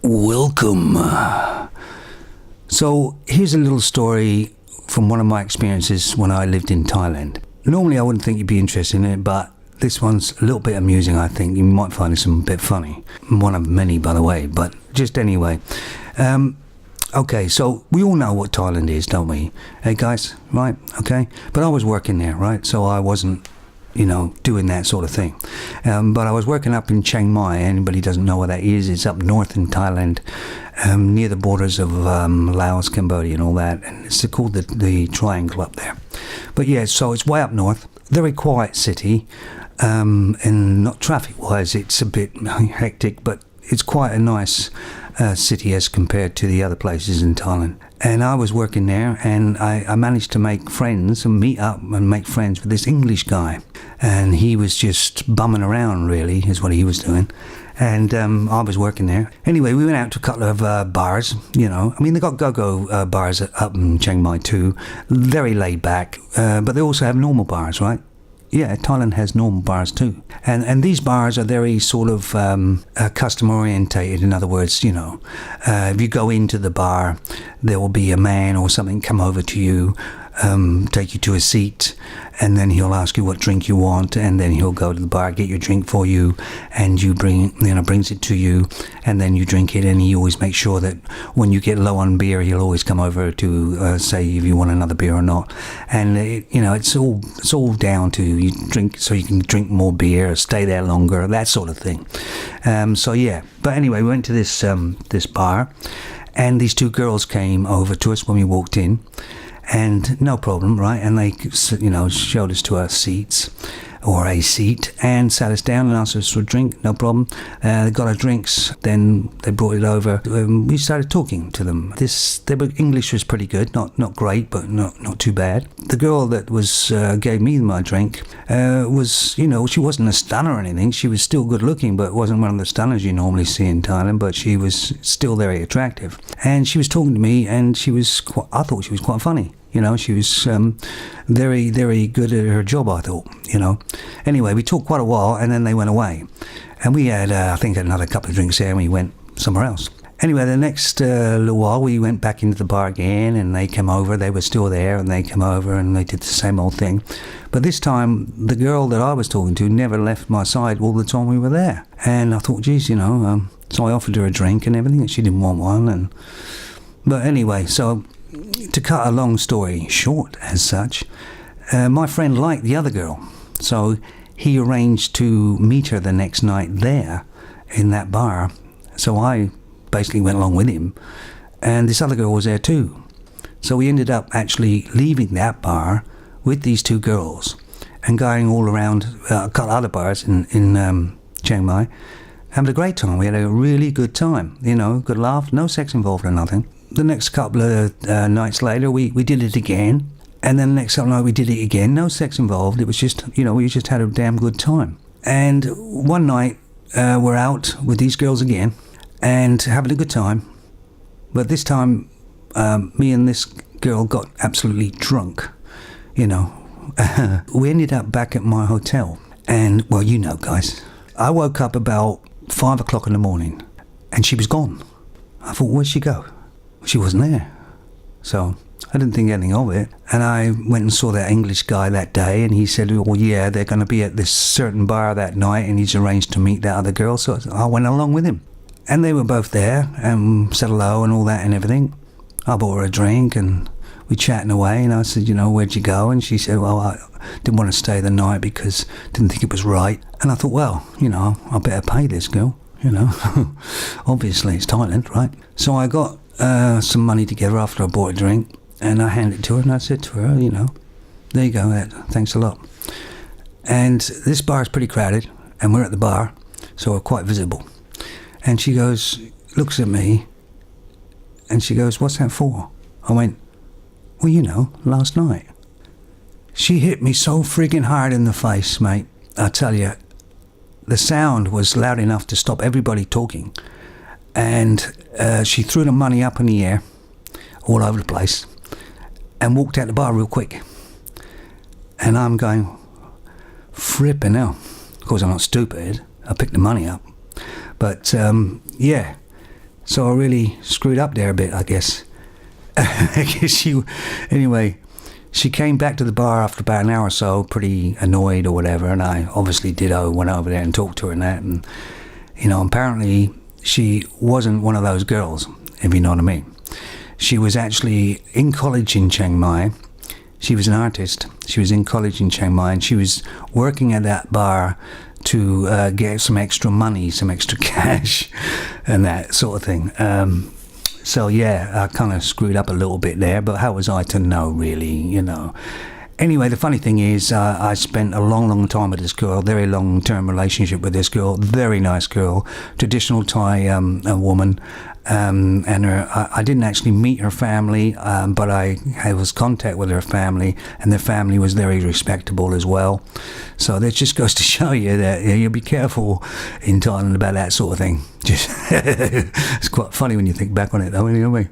Welcome. So here's a little story from one of my experiences when I lived in Thailand. Normally I wouldn't think you'd be interested in it, but this one's a little bit amusing, I think. You might find this one a bit funny. One of many, by the way, but just anyway. Okay, so we all know what Thailand is, don't we? Hey guys, right? Okay. But I was working there, right? So I wasn't, doing that sort of thing. But I was working up in Chiang Mai. Anybody doesn't know where that is? It's up north in Thailand, near the borders of Laos, Cambodia and all that. And it's called the Triangle up there. But yeah, so it's way up north. Very quiet city. And not traffic-wise, it's a bit hectic, but it's quite a nice city as compared to the other places in Thailand. And I was working there, and I managed to make friends and meet up and make friends with this English guy. And he was just bumming around, really, is what he was doing. And I was working there. Anyway, we went out to a couple of bars, they got go-go bars up in Chiang Mai too. Very laid back, but they also have normal bars, right? Yeah, Thailand has normal bars too. And these bars are very sort of customer orientated. In other words, if you go into the bar, there will be a man or something come over to you, take you to a seat, and then he'll ask you what drink you want, and then he'll go to the bar, get your drink for you, and brings it to you, and then you drink it, and he always makes sure that when you get low on beer, he'll always come over to say if you want another beer or not. And it's all down to you drink so you can drink more beer, stay there longer, that sort of thing. So yeah, but anyway, we went to this bar, and these two girls came over to us when we walked in. And no problem, right? And they, showed us to our seats, or a seat, and sat us down and asked us for a drink, no problem. They got our drinks, then they brought it over. We started talking to them. English was pretty good, not great, but not too bad. The girl that gave me my drink was, she wasn't a stunner or anything. She was still good looking, but wasn't one of the stunners you normally see in Thailand, but she was still very attractive. And she was talking to me, and I thought she was quite funny. She was very, very good at her job, I thought, Anyway, we talked quite a while, and then they went away. And we had, I think, another couple of drinks there, and we went somewhere else. Anyway, the next little while, we went back into the bar again, and they came over. They were still there, and they came over, and they did the same old thing. But this time, the girl that I was talking to never left my side all the time we were there. And I thought, geez, so I offered her a drink and everything, and she didn't want one. But anyway, so to cut a long story short as such, my friend liked the other girl, so he arranged to meet her the next night there in that bar. So I basically went along with him, and this other girl was there too. So we ended up actually leaving that bar with these two girls and going all around a couple other bars in Chiang Mai, having a great time. We had a really good time, good laugh, no sex involved or nothing. The next couple of nights later, we did it again. And then the next couple of nights, we did it again. No sex involved. It was just, we just had a damn good time. And one night, we're out with these girls again and having a good time. But this time, me and this girl got absolutely drunk, We ended up back at my hotel. And, well, guys, I woke up about 5 o'clock in the morning and she was gone. I thought, where'd she go? She wasn't there. So I didn't think anything of it. And I went and saw that English guy that day, and he said, well, yeah, they're going to be at this certain bar that night, and he's arranged to meet that other girl. So I went along with him. And they were both there, and said hello and all that and everything. I bought her a drink, and we chatting away, and I said, where'd you go? And she said, well, I didn't want to stay the night because I didn't think it was right. And I thought, well, I better pay this girl, Obviously, it's Thailand, right? So I got some money together after I bought a drink, and I handed it to her, and I said to her, there you go, Ed, thanks a lot. And this bar is pretty crowded, and we're at the bar, so we're quite visible. And she looks at me, and she goes, what's that for? I went, well, last night. She hit me so friggin' hard in the face, mate. I tell you, the sound was loud enough to stop everybody talking. And she threw the money up in the air, all over the place, and walked out the bar real quick. And I'm going, frippin' hell. Of course, I'm not stupid. I picked the money up. But, yeah. So I really screwed up there a bit, I guess. Anyway, she came back to the bar after about an hour or so, pretty annoyed or whatever, and I obviously went over there and talked to her and that, and, apparently she wasn't one of those girls, if you know what I mean. She was actually in college in Chiang Mai. She was an artist. She was in college in Chiang Mai, and she was working at that bar to get some extra money, some extra cash, and that sort of thing. So yeah, I kind of screwed up a little bit there, but how was I to know, really, Anyway, the funny thing is, I spent a long time with this girl, very long-term relationship with this girl, very nice girl, traditional Thai woman, and I didn't actually meet her family, but I was contact with her family, and their family was very respectable as well. So that just goes to show you that you'll be careful in Thailand about that sort of thing. It's quite funny when you think back on it, though, anyway.